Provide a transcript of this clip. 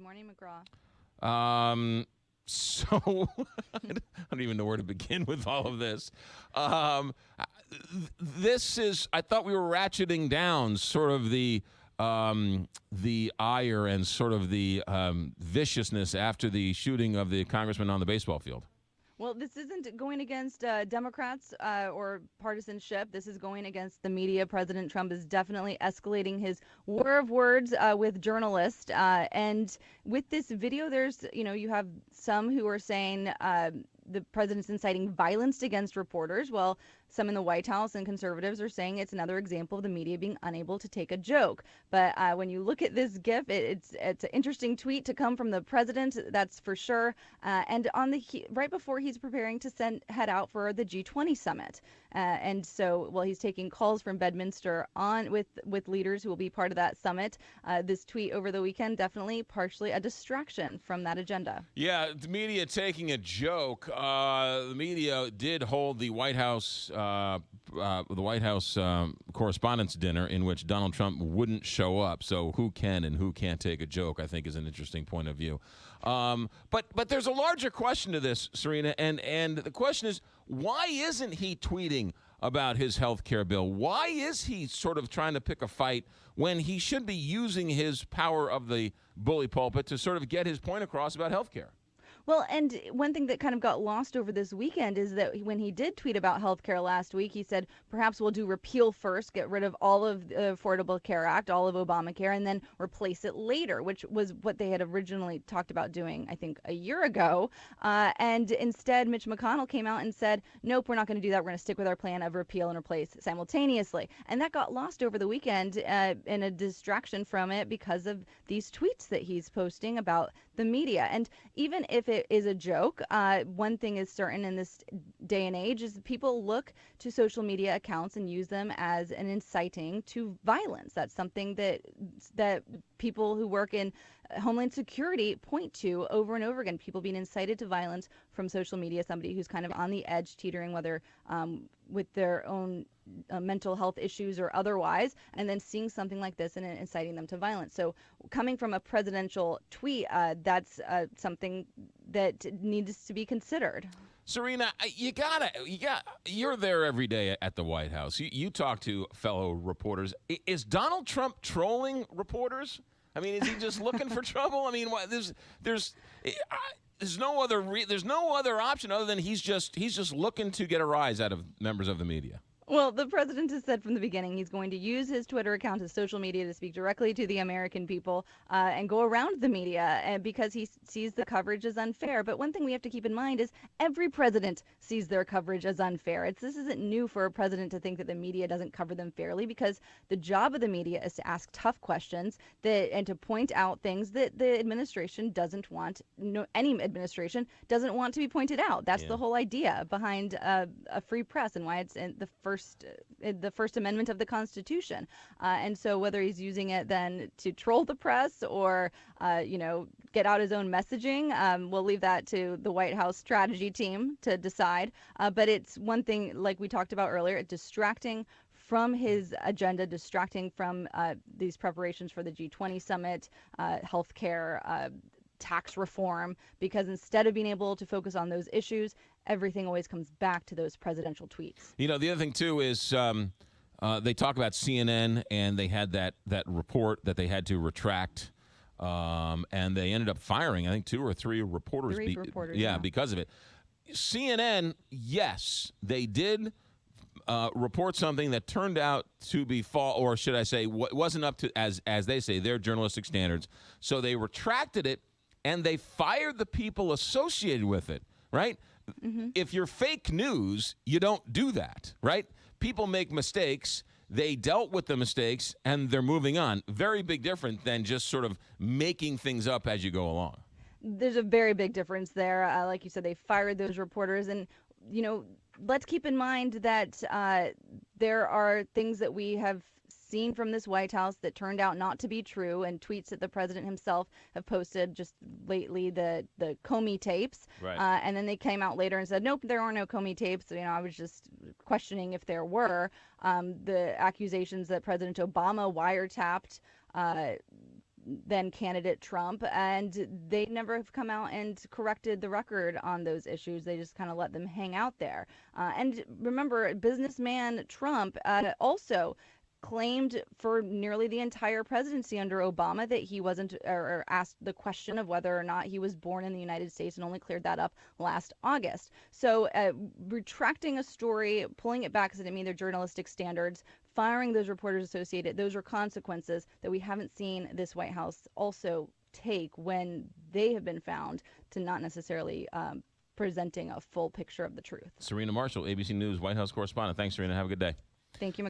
morning, McGraw. So I don't even know where to begin with all of this. This is, I thought we were ratcheting down sort of the ire and sort of the viciousness after the shooting of the congressman on the baseball field. Well, this isn't going against Democrats or partisanship. This is going against the media. President Trump is definitely escalating his war of words with journalists. And with this video, you have some who are saying the president's inciting violence against reporters. Well, some in the White House and conservatives are saying it's another example of the media being unable to take a joke. But when you look at this GIF, it's an interesting tweet to come from the president, that's for sure. And right before he's preparing to head out for the G20 summit. And so, while he's taking calls from Bedminster with leaders who will be part of that summit, this tweet over the weekend definitely partially a distraction from that agenda. Yeah, the media taking a joke. The media did hold the White House Correspondents' Dinner, in which Donald Trump wouldn't show up. So who can and who can't take a joke, I think, is an interesting point of view. But there's a larger question to this, Serena, and the question is, why isn't he tweeting about his health care bill? Why is he sort of trying to pick a fight when he should be using his power of the bully pulpit to sort of get his point across about health care? Well, and one thing that kind of got lost over this weekend is that when he did tweet about healthcare last week, he said, perhaps we'll do repeal first, get rid of all of the Affordable Care Act, all of Obamacare, and then replace it later, which was what they had originally talked about doing, I think, a year ago. And instead, Mitch McConnell came out and said, nope, we're not going to do that. We're going to stick with our plan of repeal and replace simultaneously. And that got lost over the weekend in a distraction from it because of these tweets that he's posting about the media. And even if it is a joke, one thing is certain in this day and age is people look to social media accounts and use them as an inciting to violence. That's something that people who work in Homeland Security point to over and over again, people being incited to violence from social media, somebody who's kind of on the edge, teetering, whether with their own mental health issues or otherwise, and then seeing something like this and inciting them to violence. So coming from a presidential tweet, that's something that needs to be considered. Serena, you're there every day at the White House. You talk to fellow reporters. Is Donald Trump trolling reporters? I mean, is he just looking for trouble? I mean, there's no other option other than he's just looking to get a rise out of members of the media. Well, the president has said from the beginning he's going to use his Twitter account, his social media, to speak directly to the American people and go around the media because he sees the coverage as unfair. But one thing we have to keep in mind is every president sees their coverage as unfair. This isn't new for a president to think that the media doesn't cover them fairly, because the job of the media is to ask tough questions and to point out things that the administration doesn't want, any administration doesn't want to be pointed out. That's the whole idea behind a free press and why it's in the First Amendment of the Constitution. And so whether he's using it then to troll the press or, get out his own messaging, we'll leave that to the White House strategy team to decide. But it's one thing, like we talked about earlier, distracting from his agenda, distracting from these preparations for the G20 summit, healthcare, tax reform, because instead of being able to focus on those issues, everything always comes back to those presidential tweets. The other thing, too, is they talk about CNN, and they had that report that they had to retract, and they ended up firing, I think, 2 or 3 reporters. Because of it. CNN, yes, they did report something that turned out to be false, or should I say, wasn't up to, as they say, their journalistic standards. So they retracted it, and they fired the people associated with it, right? Mm-hmm. If you're fake news, you don't do that, right? People make mistakes. They dealt with the mistakes, and they're moving on. Very big difference than just sort of making things up as you go along. There's a very big difference there. Like you said, they fired those reporters. And, let's keep in mind that there are things that we have seen from this White House that turned out not to be true, and tweets that the president himself have posted just lately, the Comey tapes. Right. And then they came out later and said, nope, there are no Comey tapes. I was just questioning if there were. The accusations that President Obama wiretapped then candidate Trump, and they never have come out and corrected the record on those issues. They just kind of let them hang out there. And remember, businessman Trump also claimed for nearly the entire presidency under Obama that he wasn't, or asked the question of whether or not he was born in the United States, and only cleared that up last August. So retracting a story, pulling it back because it didn't meet their journalistic standards, firing those reporters associated, those are consequences that we haven't seen this White House also take when they have been found to not necessarily presenting a full picture of the truth. Serena Marshall, ABC News White House correspondent. Thanks, Serena. Have a good day. Thank you.